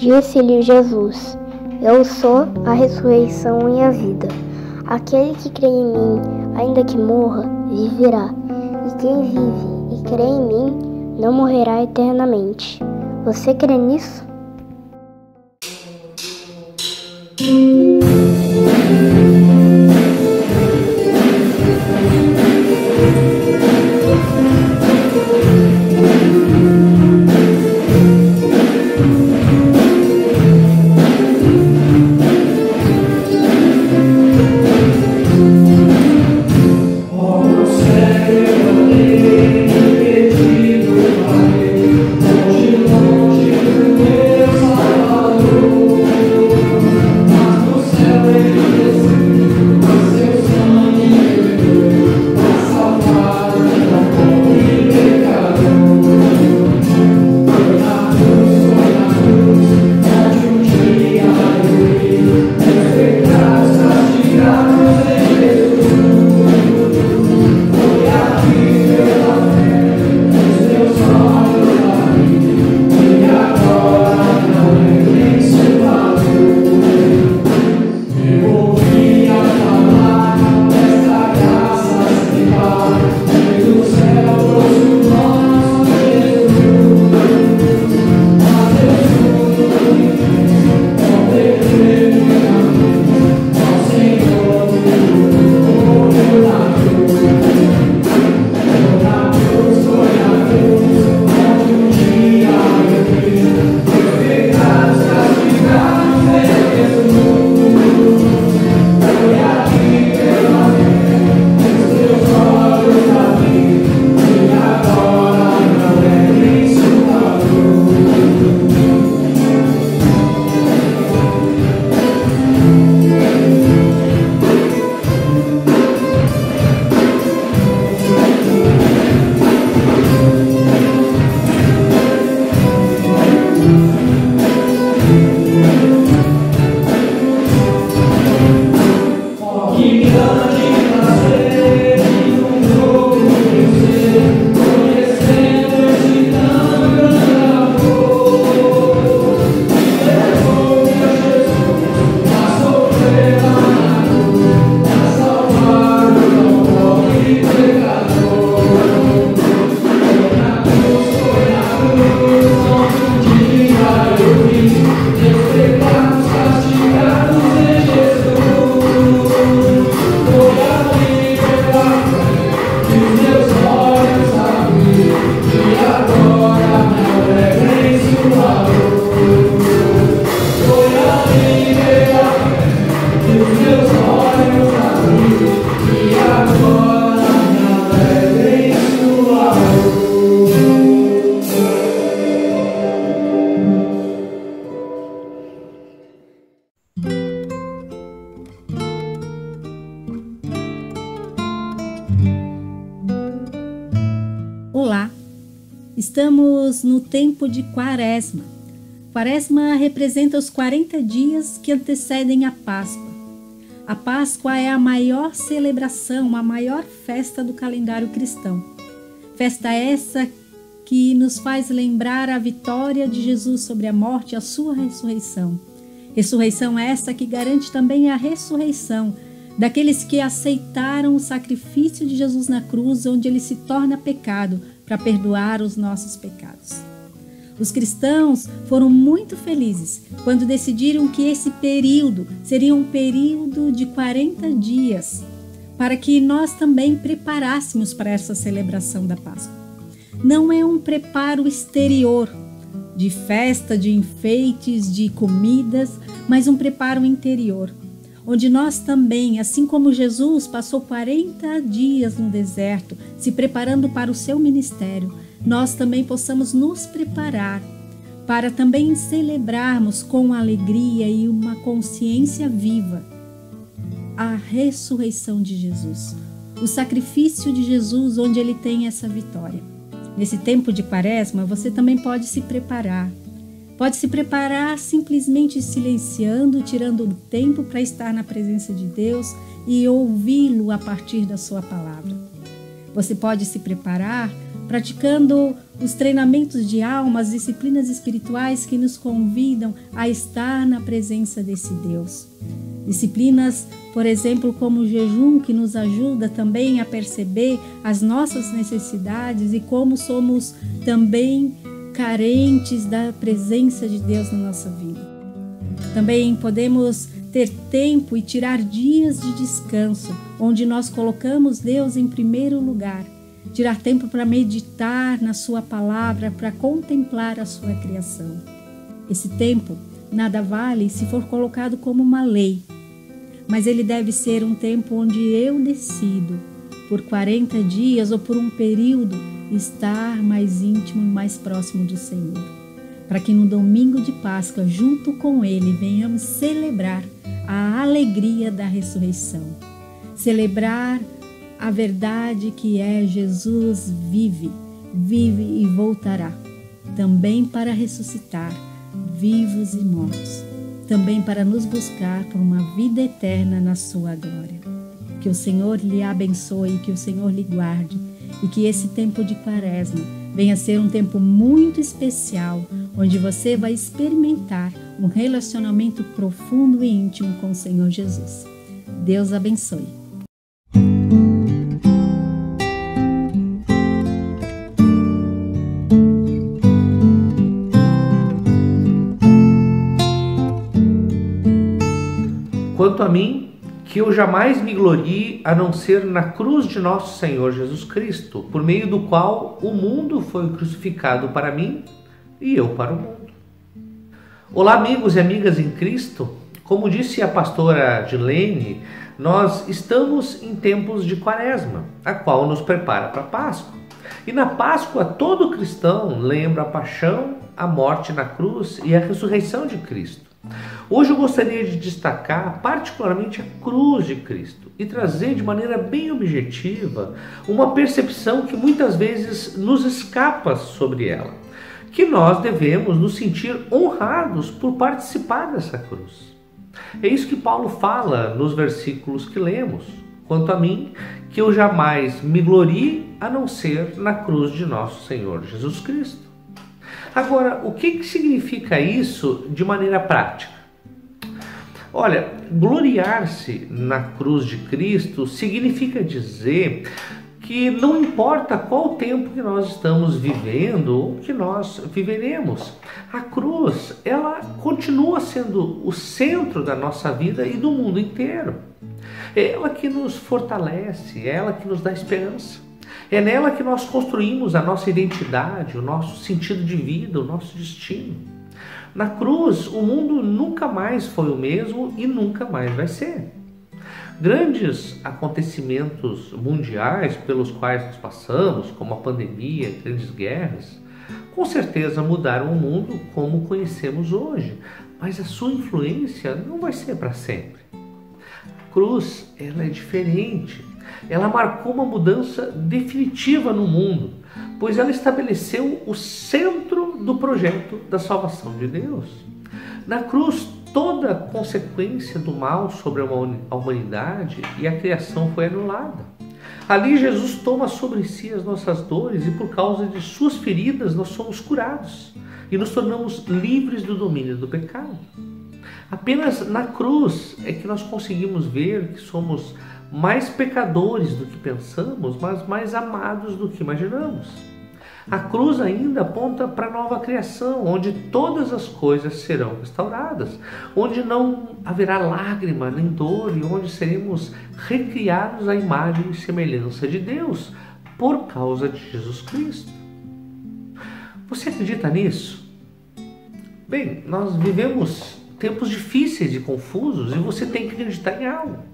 Disse-lhe Jesus: Eu sou a ressurreição e a vida. Aquele que crê em mim, ainda que morra, viverá. E quem vive e crê em mim, não morrerá eternamente. Você crê nisso? Olá, estamos no tempo de Quaresma. Quaresma representa os 40 dias que antecedem a Páscoa. A Páscoa é a maior celebração, a maior festa do calendário cristão. Festa essa que nos faz lembrar a vitória de Jesus sobre a morte e a sua ressurreição. Ressurreição essa que garante também a ressurreição daqueles que aceitaram o sacrifício de Jesus na cruz, onde ele se torna pecado para perdoar os nossos pecados. Os cristãos foram muito felizes quando decidiram que esse período seria um período de 40 dias, para que nós também preparássemos para essa celebração da Páscoa. Não é um preparo exterior, de festa, de enfeites, de comidas, mas um preparo interior, onde nós também, assim como Jesus passou 40 dias no deserto, se preparando para o seu ministério, nós também possamos nos preparar para também celebrarmos com alegria e uma consciência viva a ressurreição de Jesus, o sacrifício de Jesus, onde ele tem essa vitória. Nesse tempo de Quaresma, você também pode se preparar. Pode se preparar simplesmente silenciando, tirando o tempo para estar na presença de Deus e ouvi-lo a partir da sua palavra. Você pode se preparar praticando os treinamentos de alma, as disciplinas espirituais que nos convidam a estar na presença desse Deus. Disciplinas, por exemplo, como o jejum, que nos ajuda também a perceber as nossas necessidades e como somos também carentes da presença de Deus na nossa vida. Também podemos ter tempo e tirar dias de descanso, onde nós colocamos Deus em primeiro lugar. Tirar tempo para meditar na sua palavra, para contemplar a sua criação. Esse tempo nada vale se for colocado como uma lei, mas ele deve ser um tempo onde eu decido, por 40 dias ou por um período, estar mais íntimo e mais próximo do Senhor, para que no domingo de Páscoa, junto com Ele, venhamos celebrar a alegria da ressurreição, celebrar a verdade que é Jesus vive e voltará, também para ressuscitar vivos e mortos, também para nos buscar por uma vida eterna na sua glória. Que o Senhor lhe abençoe, que o Senhor lhe guarde e que esse tempo de Quaresma venha ser um tempo muito especial, onde você vai experimentar um relacionamento profundo e íntimo com o Senhor Jesus. Deus abençoe. Quanto a mim, que eu jamais me glorie a não ser na cruz de nosso Senhor Jesus Cristo, por meio do qual o mundo foi crucificado para mim e eu para o mundo. Olá, amigos e amigas em Cristo. Como disse a pastora Dilene, nós estamos em tempos de Quaresma, a qual nos prepara para a Páscoa. E na Páscoa, todo cristão lembra a paixão, a morte na cruz e a ressurreição de Cristo. Hoje eu gostaria de destacar particularmente a cruz de Cristo e trazer de maneira bem objetiva uma percepção que muitas vezes nos escapa sobre ela, que nós devemos nos sentir honrados por participar dessa cruz. É isso que Paulo fala nos versículos que lemos. Quanto a mim, que eu jamais me glorie a não ser na cruz de nosso Senhor Jesus Cristo. Agora, o que significa isso de maneira prática? Olha, gloriar-se na cruz de Cristo significa dizer que não importa qual tempo que nós estamos vivendo ou que nós viveremos, a cruz, ela continua sendo o centro da nossa vida e do mundo inteiro. É ela que nos fortalece, é ela que nos dá esperança. É nela que nós construímos a nossa identidade, o nosso sentido de vida, o nosso destino. Na cruz, o mundo nunca mais foi o mesmo e nunca mais vai ser. Grandes acontecimentos mundiais pelos quais nós passamos, como a pandemia, grandes guerras, com certeza mudaram o mundo como conhecemos hoje, mas a sua influência não vai ser para sempre. A cruz, ela é diferente. Ela marcou uma mudança definitiva no mundo, pois ela estabeleceu o centro do projeto da salvação de Deus. Na cruz, toda a consequência do mal sobre a humanidade e a criação foi anulada. Ali Jesus toma sobre si as nossas dores e por causa de suas feridas nós somos curados e nos tornamos livres do domínio do pecado. Apenas na cruz é que nós conseguimos ver que somos mais pecadores do que pensamos, mas mais amados do que imaginamos. A cruz ainda aponta para a nova criação, onde todas as coisas serão restauradas, onde não haverá lágrima nem dor e onde seremos recriados à imagem e semelhança de Deus por causa de Jesus Cristo. Você acredita nisso? Bem, nós vivemos tempos difíceis e confusos e você tem que acreditar em algo.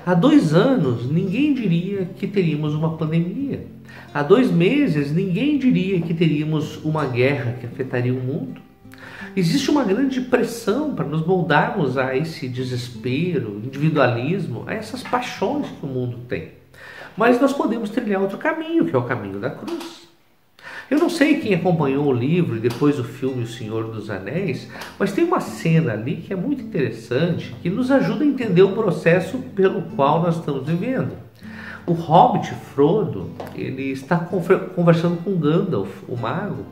Há 2 anos, ninguém diria que teríamos uma pandemia. Há 2 meses, ninguém diria que teríamos uma guerra que afetaria o mundo. Existe uma grande pressão para nos moldarmos a esse desespero, individualismo, a essas paixões que o mundo tem. Mas nós podemos trilhar outro caminho, que é o caminho da cruz. Eu não sei quem acompanhou o livro e depois o filme O Senhor dos Anéis, mas tem uma cena ali que é muito interessante, que nos ajuda a entender o processo pelo qual nós estamos vivendo. o hobbit Frodo, ele está conversando com Gandalf, o mago,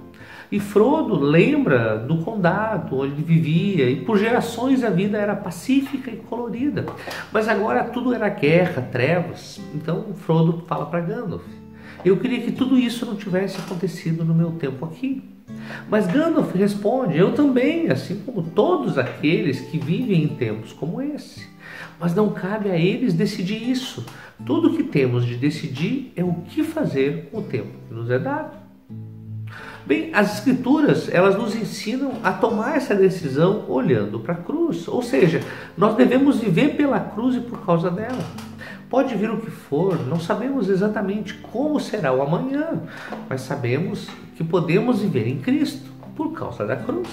e Frodo lembra do condado onde ele vivia e por gerações a vida era pacífica e colorida, mas agora tudo era guerra, trevas. Então Frodo fala para Gandalf: eu queria que tudo isso não tivesse acontecido no meu tempo aqui. Mas Gandalf responde: eu também, assim como todos aqueles que vivem em tempos como esse. Mas não cabe a eles decidir isso. Tudo o que temos de decidir é o que fazer com o tempo que nos é dado. Bem, as Escrituras, elas nos ensinam a tomar essa decisão olhando para a cruz. Ou seja, nós devemos viver pela cruz e por causa dela. Pode vir o que for, não sabemos exatamente como será o amanhã, mas sabemos que podemos viver em Cristo por causa da cruz.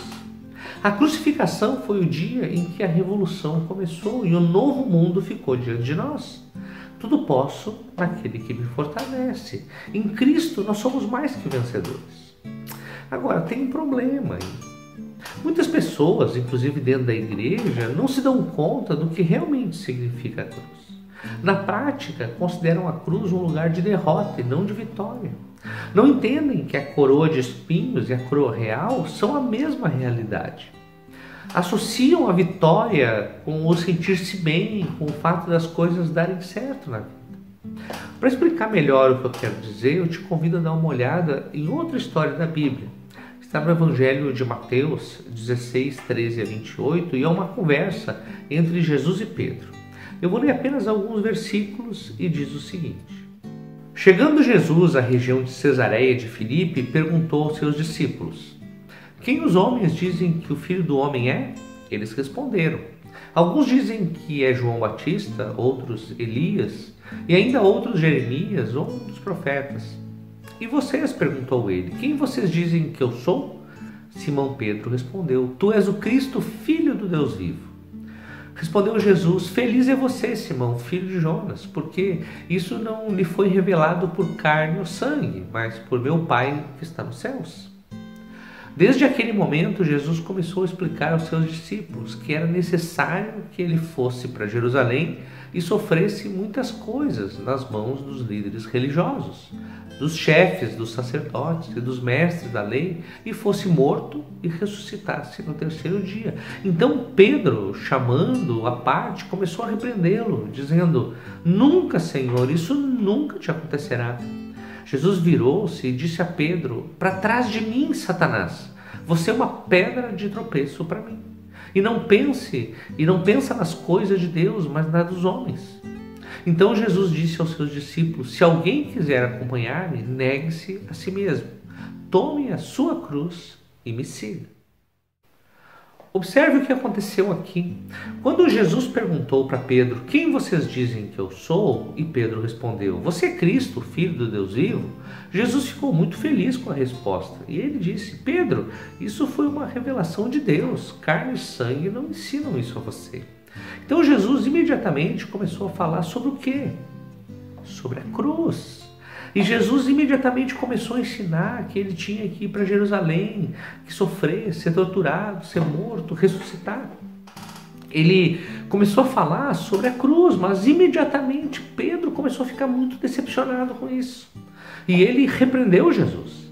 A crucificação foi o dia em que a revolução começou e o novo mundo ficou diante de nós. Tudo posso naquele que me fortalece. Em Cristo nós somos mais que vencedores. Agora, tem um problema aí. Muitas pessoas, inclusive dentro da igreja, não se dão conta do que realmente significa a cruz. Na prática, consideram a cruz um lugar de derrota e não de vitória. Não entendem que a coroa de espinhos e a coroa real são a mesma realidade. Associam a vitória com o sentir-se bem, com o fato das coisas darem certo na vida. Para explicar melhor o que eu quero dizer, eu te convido a dar uma olhada em outra história da Bíblia. Está no Evangelho de Mateus 16, 13 a 28 e é uma conversa entre Jesus e Pedro. Eu vou ler apenas alguns versículos e diz o seguinte: chegando Jesus à região de Cesareia de Filipe, perguntou aos seus discípulos: quem os homens dizem que o Filho do Homem é? Eles responderam: alguns dizem que é João Batista, outros Elias, e ainda outros Jeremias ou um dos profetas. E vocês? Perguntou ele: quem vocês dizem que eu sou? Simão Pedro respondeu: tu és o Cristo, filho do Deus vivo. Respondeu Jesus: feliz é você, Simão, filho de Jonas, porque isso não lhe foi revelado por carne ou sangue, mas por meu Pai que está nos céus. Desde aquele momento, Jesus começou a explicar aos seus discípulos que era necessário que ele fosse para Jerusalém e sofresse muitas coisas nas mãos dos líderes religiosos, dos chefes, dos sacerdotes e dos mestres da lei, e fosse morto e ressuscitasse no terceiro dia. Então Pedro, chamando-o à parte, começou a repreendê-lo, dizendo: nunca, Senhor, isso nunca te acontecerá. Jesus virou-se e disse a Pedro: para trás de mim, Satanás, você é uma pedra de tropeço para mim. E não pensa nas coisas de Deus, mas nas dos homens. Então Jesus disse aos seus discípulos: se alguém quiser acompanhar-me, negue-se a si mesmo, tome a sua cruz e me siga. Observe o que aconteceu aqui. Quando Jesus perguntou para Pedro: quem vocês dizem que eu sou? E Pedro respondeu: você é Cristo, filho do Deus vivo? Jesus ficou muito feliz com a resposta. E ele disse: Pedro, isso foi uma revelação de Deus. Carne e sangue não ensinam isso a você. Então Jesus imediatamente começou a falar sobre o quê? Sobre a cruz. E Jesus imediatamente começou a ensinar que ele tinha que ir para Jerusalém, que sofrer, ser torturado, ser morto, ressuscitar. Ele começou a falar sobre a cruz, mas imediatamente Pedro começou a ficar muito decepcionado com isso. E ele repreendeu Jesus.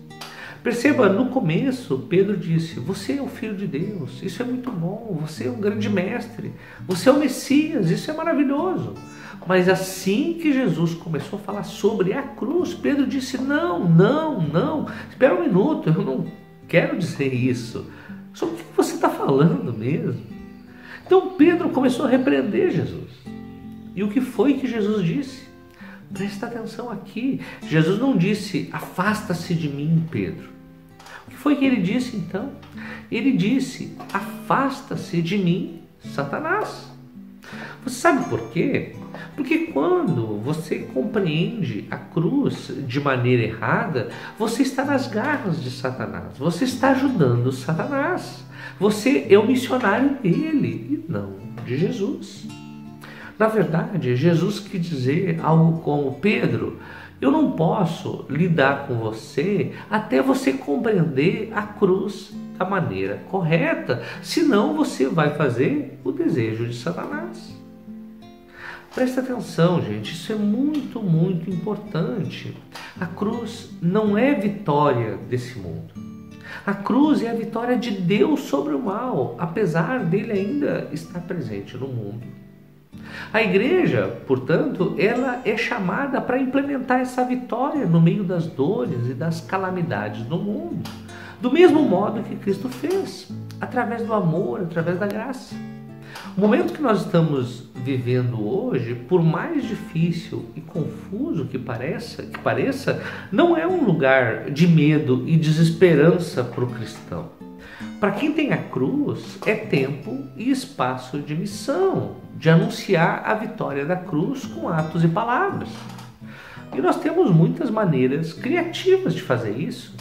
Perceba, no começo, Pedro disse: você é o Filho de Deus, isso é muito bom, você é um grande mestre, você é o Messias, isso é maravilhoso. Mas assim que Jesus começou a falar sobre a cruz, Pedro disse: não, espera um minuto, eu não quero dizer isso. Sobre o que você está falando mesmo? Então Pedro começou a repreender Jesus. E o que foi que Jesus disse? Presta atenção aqui. Jesus não disse: afasta-se de mim, Pedro. O que foi que ele disse então? Ele disse: afasta-se de mim, Satanás. Você sabe por quê? Porque quando você compreende a cruz de maneira errada, você está nas garras de Satanás. Você está ajudando Satanás. Você é o missionário dele e não de Jesus. Na verdade, Jesus quis dizer algo como: Pedro, eu não posso lidar com você até você compreender a cruz da maneira correta, senão você vai fazer o desejo de Satanás. Presta atenção, gente, isso é muito, muito importante. A cruz não é vitória desse mundo. A cruz é a vitória de Deus sobre o mal, apesar dele ainda estar presente no mundo. A igreja, portanto, ela é chamada para implementar essa vitória no meio das dores e das calamidades do mundo, do mesmo modo que Cristo fez, através do amor, através da graça. O momento que nós estamos vivendo hoje, por mais difícil e confuso que pareça, não é um lugar de medo e desesperança para o cristão. Para quem tem a cruz, é tempo e espaço de missão, de anunciar a vitória da cruz com atos e palavras. E nós temos muitas maneiras criativas de fazer isso.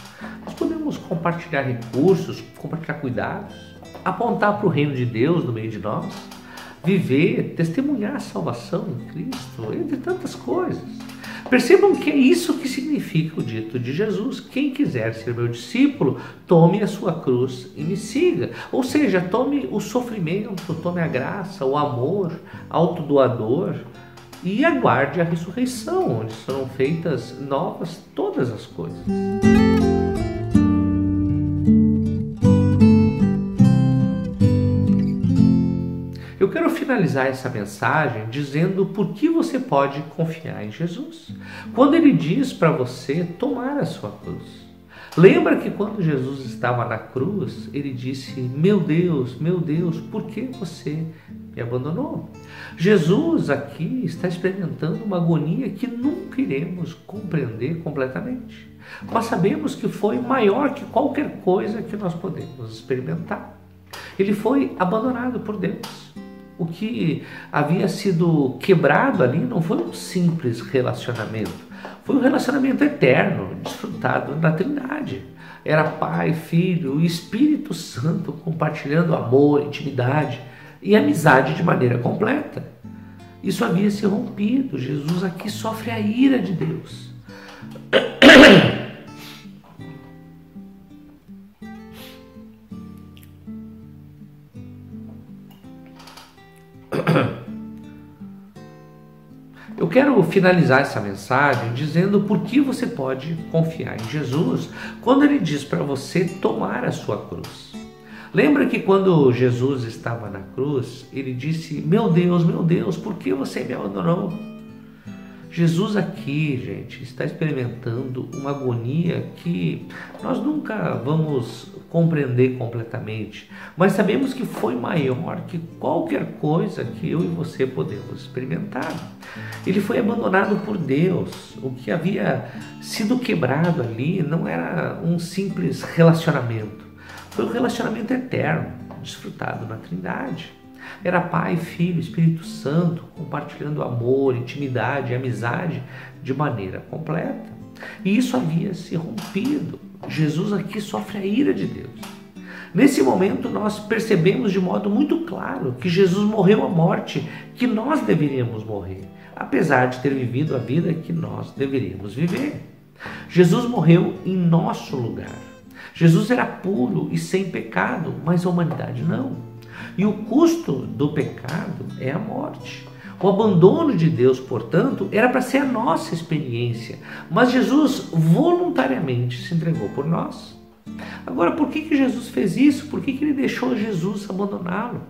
Nós podemos compartilhar recursos, compartilhar cuidados, apontar para o reino de Deus no meio de nós, viver, testemunhar a salvação em Cristo, entre tantas coisas. Percebam que é isso que significa o dito de Jesus: quem quiser ser meu discípulo, tome a sua cruz e me siga. Ou seja, tome o sofrimento, tome a graça, o amor autodoador e aguarde a ressurreição, onde serão feitas novas todas as coisas. Eu quero finalizar essa mensagem dizendo por que você pode confiar em Jesus. Quando ele diz para você tomar a sua cruz. Lembra que quando Jesus estava na cruz, ele disse: meu Deus, por que você me abandonou? Jesus aqui está experimentando uma agonia que nunca iremos compreender completamente. Mas sabemos que foi maior que qualquer coisa que nós podemos experimentar. Ele foi abandonado por Deus. O que havia sido quebrado ali não foi um simples relacionamento, foi um relacionamento eterno, desfrutado na Trindade. Era Pai, Filho e Espírito Santo compartilhando amor, intimidade e amizade de maneira completa. Isso havia se rompido. Jesus aqui sofre a ira de Deus. Eu quero finalizar essa mensagem dizendo por que você pode confiar em Jesus quando ele diz para você tomar a sua cruz. Lembra que quando Jesus estava na cruz, ele disse: meu Deus, por que você me abandonou? Jesus aqui, gente, está experimentando uma agonia que nós nunca vamos compreender completamente, mas sabemos que foi maior que qualquer coisa que eu e você podemos experimentar. Ele foi abandonado por Deus. O que havia sido quebrado ali não era um simples relacionamento, foi um relacionamento eterno, desfrutado na Trindade. Era Pai, Filho, Espírito Santo, compartilhando amor, intimidade e amizade de maneira completa. E isso havia se rompido. Jesus aqui sofre a ira de Deus. Nesse momento nós percebemos de modo muito claro que Jesus morreu a morte que nós deveríamos morrer, apesar de ter vivido a vida que nós deveríamos viver. Jesus morreu em nosso lugar. Jesus era puro e sem pecado, mas a humanidade não. E o custo do pecado é a morte. O abandono de Deus, portanto, era para ser a nossa experiência, mas Jesus voluntariamente se entregou por nós. Agora, por que Jesus fez isso? Por que ele deixou Jesus abandoná-lo?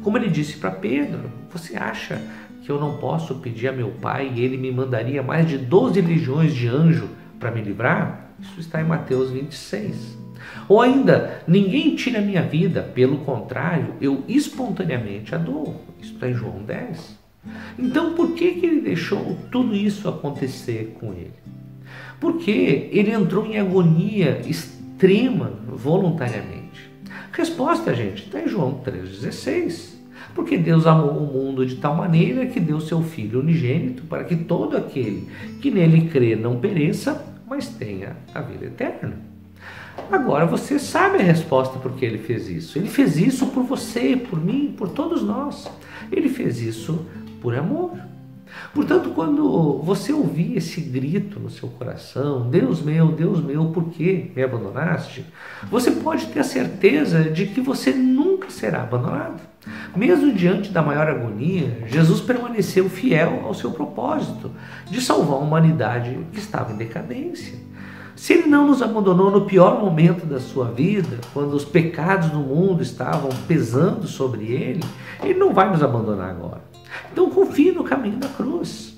Como ele disse para Pedro: você acha que eu não posso pedir a meu Pai e ele me mandaria mais de 12 legiões de anjos para me livrar? Isso está em Mateus 26. Ou ainda: ninguém tira a minha vida, pelo contrário, eu espontaneamente a dou. Isso está em João 10. Então, por que ele deixou tudo isso acontecer com ele? Porque ele entrou em agonia extrema voluntariamente. Resposta, gente, está em João 3,16. Porque Deus amou o mundo de tal maneira que deu seu Filho unigênito para que todo aquele que nele crê não pereça, mas tenha a vida eterna. Agora você sabe a resposta por que ele fez isso. Ele fez isso por você, por mim, por todos nós. Ele fez isso por amor. Portanto, quando você ouvir esse grito no seu coração: Deus meu, por que me abandonaste? Você pode ter a certeza de que você nunca será abandonado. Mesmo diante da maior agonia, Jesus permaneceu fiel ao seu propósito de salvar a humanidade que estava em decadência. Se ele não nos abandonou no pior momento da sua vida, quando os pecados do mundo estavam pesando sobre ele, ele não vai nos abandonar agora. Então confie no caminho da cruz.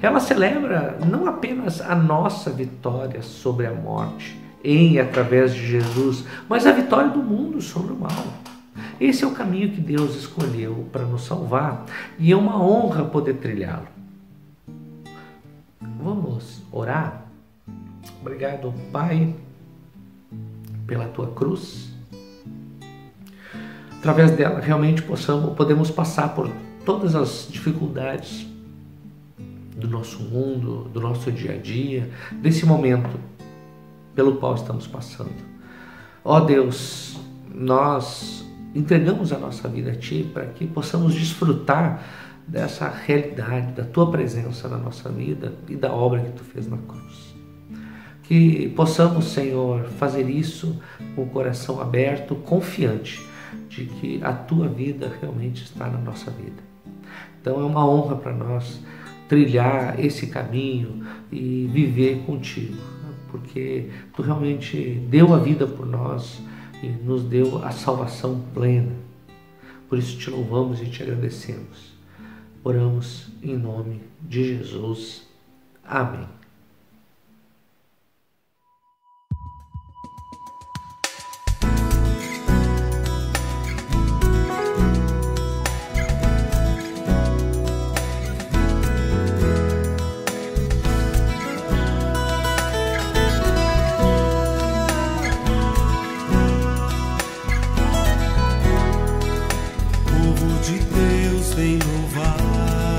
Ela celebra não apenas a nossa vitória sobre a morte, em e através de Jesus, mas a vitória do mundo sobre o mal. Esse é o caminho que Deus escolheu para nos salvar e é uma honra poder trilhá-lo. Vamos orar? Obrigado, Pai, pela tua cruz. Através dela realmente podemos passar por todas as dificuldades do nosso mundo, do nosso dia a dia, desse momento pelo qual estamos passando. Ó Deus, nós entregamos a nossa vida a Ti para que possamos desfrutar dessa realidade, da Tua presença na nossa vida e da obra que Tu fez na cruz. Que possamos, Senhor, fazer isso com o coração aberto, confiante de que a Tua vida realmente está na nossa vida. Então é uma honra para nós trilhar esse caminho e viver contigo, porque Tu realmente deu a vida por nós e nos deu a salvação plena. Por isso te louvamos e te agradecemos. Oramos em nome de Jesus. Amém. De Deus vem louvar